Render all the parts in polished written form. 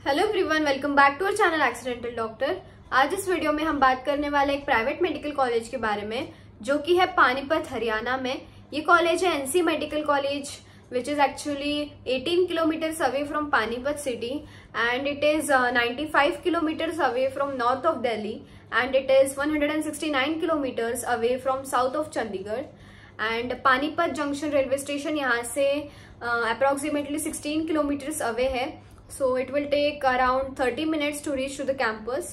Hello everyone, welcome back to our channel accidental doctor. आज इस video में हम बात करने वाले एक प्राइवेट मेडिकल कॉलेज के बारे में जो कि है पानीपत हरियाणा में। ये कॉलेज है NC medical college which is actually 18 kilometres away from Panipat city and it is 95 kilometres away from north of Delhi and it is 169 kilometres away from south of Chandigarh. And Panipat junction railway station यहाँ से approximately 16 kilometres away है। So it will take around 30 minutes to reach to the campus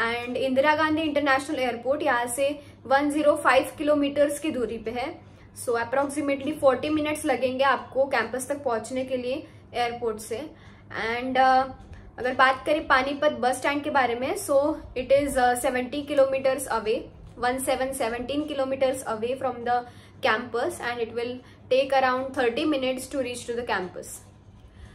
and Indira Gandhi international airport यहाँ से 105 kilometres की दूरी पे है। So approximately 40 minutes लगेंगे आपको कैंपस तक पहुंचने के लिए एयरपोर्ट से। एंड अगर बात करें पानीपत बस स्टैंड के बारे में, so it is 70 kilometres away 17 kilometres away from the campus and it will take around 30 minutes to reach to the campus.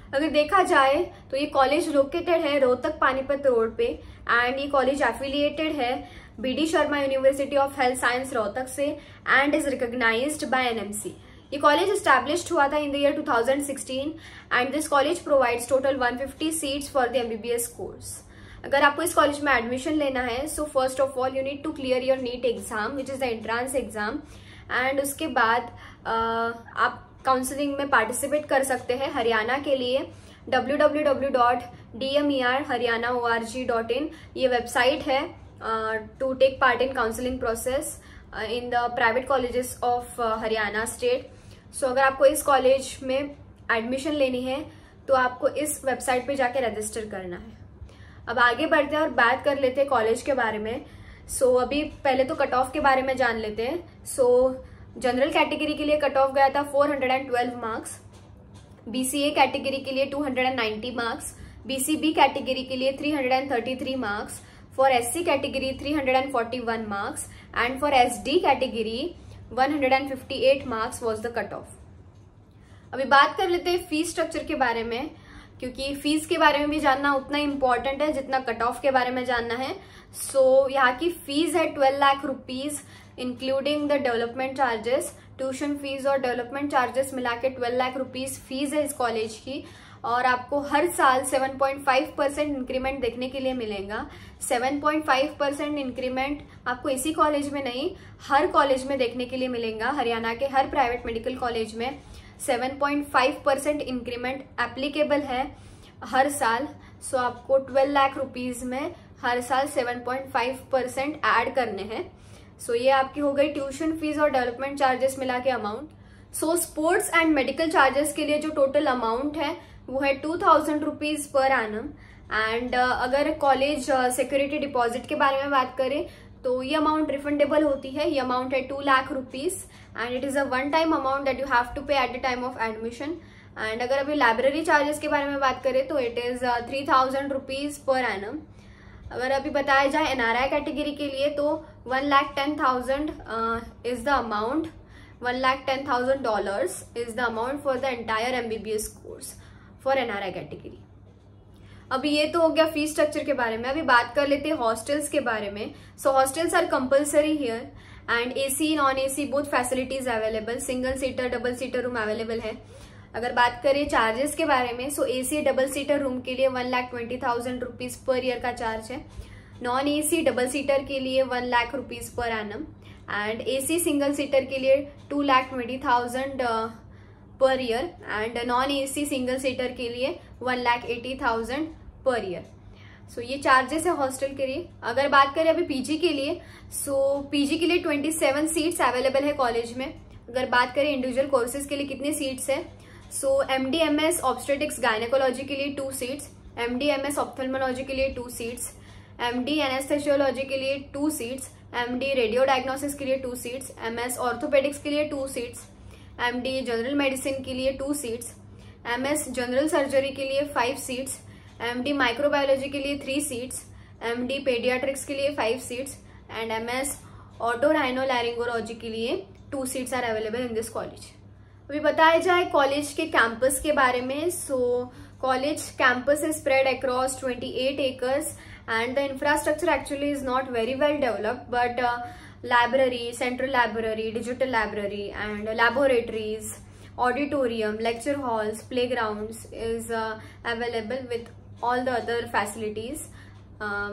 अगर देखा जाए तो ये कॉलेज लोकेटेड है रोहतक पानीपत रोड पे एंड ये कॉलेज एफिलिएटेड है BD Sharma university of health science Rohtak से and is recognised by NMC. ये कॉलेज एस्टैब्लिश्ड हुआ था in the year 2016 and this college provides total 150 seats for the MBBS course. अगर आपको इस कॉलेज में एडमिशन लेना है so first of all you need to clear your NEET exam which is the entrance exam and उसके बाद आप counselling में पार्टिसिपेट कर सकते हैं हरियाणा के लिए। www.dmerharyana.org.in ये वेबसाइट है to take part in counselling process in the private colleges of Haryana state. So अगर आपको इस कॉलेज में एडमिशन लेनी है तो आपको इस वेबसाइट पे जाके रजिस्टर करना है। अब आगे बढ़ते हैं और बात कर लेते हैं कॉलेज के बारे में। सो अभी पहले तो कट ऑफ के बारे में जान लेते हैं। सो जनरल कैटेगरी के लिए कट ऑफ गया था 412 मार्क्स, बीसीए कैटेगरी के लिए 290 मार्क्स, बीसीबी कैटेगरी के लिए 333 marks, for SC category 341 marks and for SD category 158 marks was the cut off. अभी बात कर लेते हैं फीस स्ट्रक्चर के बारे में, क्योंकि फीस के बारे में भी जानना उतना इम्पोर्टेंट है जितना कट ऑफ के बारे में जानना है। सो यहाँ की फीस है 12 lakh rupees including the development charges. Tuition fees और डेवलपमेंट चार्जेस मिला के 12 लाख रुपीज फीस है इस कॉलेज की। और आपको हर साल 7.5% इंक्रीमेंट देखने के लिए मिलेगा। 7.5% इंक्रीमेंट आपको इसी कॉलेज में नहीं हर कॉलेज में देखने के लिए मिलेगा। हरियाणा के हर प्राइवेट मेडिकल कॉलेज में 7.5% इंक्रीमेंट एप्लीकेबल है हर साल। सो आपको 12 लाख रुपीज में हर साल 7.5% ऐड करने हैं। सो ये आपकी हो गई ट्यूशन फीस और डेवलपमेंट चार्जेस मिला के amount. So sports and medical charges के लिए जो टोटल अमाउंट है वो है 2000 रुपीज पर एनम। एंड अगर कॉलेज सिक्योरिटी डिपॉजिट के बारे में बात करें तो ये अमाउंट रिफंडेबल होती है। ये अमाउंट है 2 lakh rupees and it is a one time amount that you have to pay at the time of admission. And अगर अभी लाइब्रेरी चार्जेस के बारे में बात करें तो it is 3000 rupees per annum. अगर अभी बताया जाए एनआरआई कैटेगरी के लिए तो 1,10,000 is the amount, $1,10,000 is the amount for the entire MBBS course for NRI category. अभी ये तो हो गया फीस स्ट्रक्चर के बारे में। अभी बात कर लेते हैं हॉस्टल्स के बारे में। So hostels are compulsory here and AC non AC both facilities available. Single seater double seater room available है। अगर बात करें चार्जेस के बारे में so AC double seater room के लिए 1,20,000 रुपीज पर ईयर का चार्ज है। नॉन एसी डबल सीटर के लिए 1 lakh rupees per annum and AC single seater के लिए 2,20,000 per year and non AC single seater के लिए 1,80,000 पर ईयर। सो ये चार्जेस है हॉस्टल के लिए। अगर बात करें अभी पीजी के लिए सो पीजी के लिए 27 सीट्स अवेलेबल है कॉलेज में। अगर बात करें इंडिविजुअल कोर्सेज के लिए कितने सीट्स है सो MD/MS ऑब्स्टेटिक्स गायनेकोलॉजी के लिए 2 सीट्स, MD/MS ऑप्थेल्मोलॉजी के लिए 2 सीट्स, MD एनेस्थेसियोलॉजी के लिए 2 सीट्स, MD रेडियो डायग्नोसिस के लिए 2 सीट्स, MS ऑर्थोपेडिक्स के लिए 2 सीट्स, MD जनरल मेडिसिन के लिए 2 सीट्स, MS जनरल सर्जरी के लिए 5 सीट्स, MD माइक्रोबायोलॉजी के लिए 3 सीट्स, MD पेडियाट्रिक्स के लिए 5 सीट्स एंड MS ऑटोराइनोलैरिंगोलॉजी के लिए 2 seats are available in this college. अभी बताया जाए कॉलेज के कैंपस के बारे में। So college campus is spread across 28 acres and the infrastructure actually is not very well developed, but library, central library, digital library and laboratories, auditorium, lecture halls, playgrounds is available with all the other facilities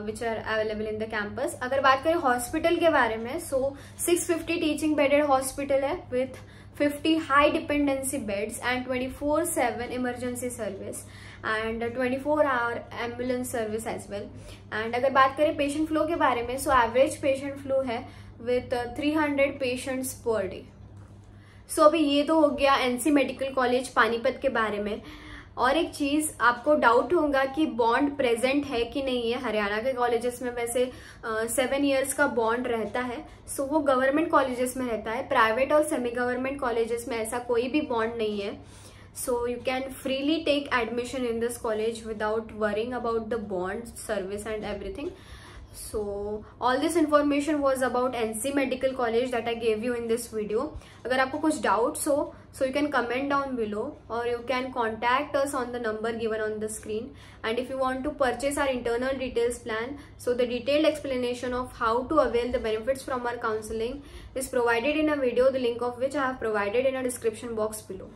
which are available in the campus. अगर बात करें hospital के बारे में, so 650 teaching bedded hospital है with 50 high dependency beds and 24/7 emergency service and 24 hour ambulance service as well. And अगर बात करें पेशेंट फ्लो के बारे में, सो एवरेज पेशेंट फ्लो है with 300 patients per day. So अभी ये तो हो गया एनसी मेडिकल कॉलेज पानीपत के बारे में। और एक चीज आपको डाउट होगा कि बॉन्ड प्रेजेंट है कि नहीं है। हरियाणा के कॉलेजेस में वैसे 7 इयर्स का बॉन्ड रहता है, सो वो गवर्नमेंट कॉलेजेस में रहता है। प्राइवेट और सेमी गवर्नमेंट कॉलेजेस में ऐसा कोई भी बॉन्ड नहीं है। So you can freely take admission in this college without worrying about the bond service and everything. So all this information was about NC Medical College that I gave you in this video. अगर आपको कुछ doubts हो, so you can comment down below or you can contact us on the number given on the screen. And if you want to purchase our internal details plan, so the detailed explanation of how to avail the benefits from our counseling is provided in a video, the link of which I have provided in a description box below.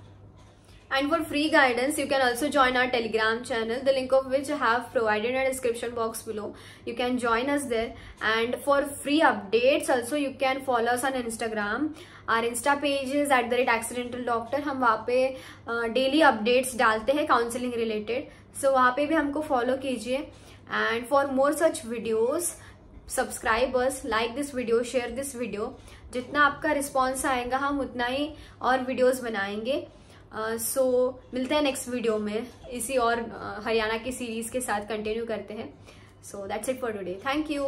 And for free guidance, you can also join our Telegram channel, the link of which I have provided in the description box below. You can join us there. And for free updates also, you can follow us on Instagram. Our Insta page is @accidental-doctor. हम वहाँ पे daily updates डालते हैं counseling related. So वहाँ पे भी हमको follow कीजिए. And for more such videos, subscribe us, like this video, share this video. जितना आपका response आएगा हम उतना ही और videos बनाएंगे। सो मिलते हैं नेक्स्ट वीडियो में इसी और हरियाणा की सीरीज के साथ कंटिन्यू करते हैं। So that's it for today. Thank you.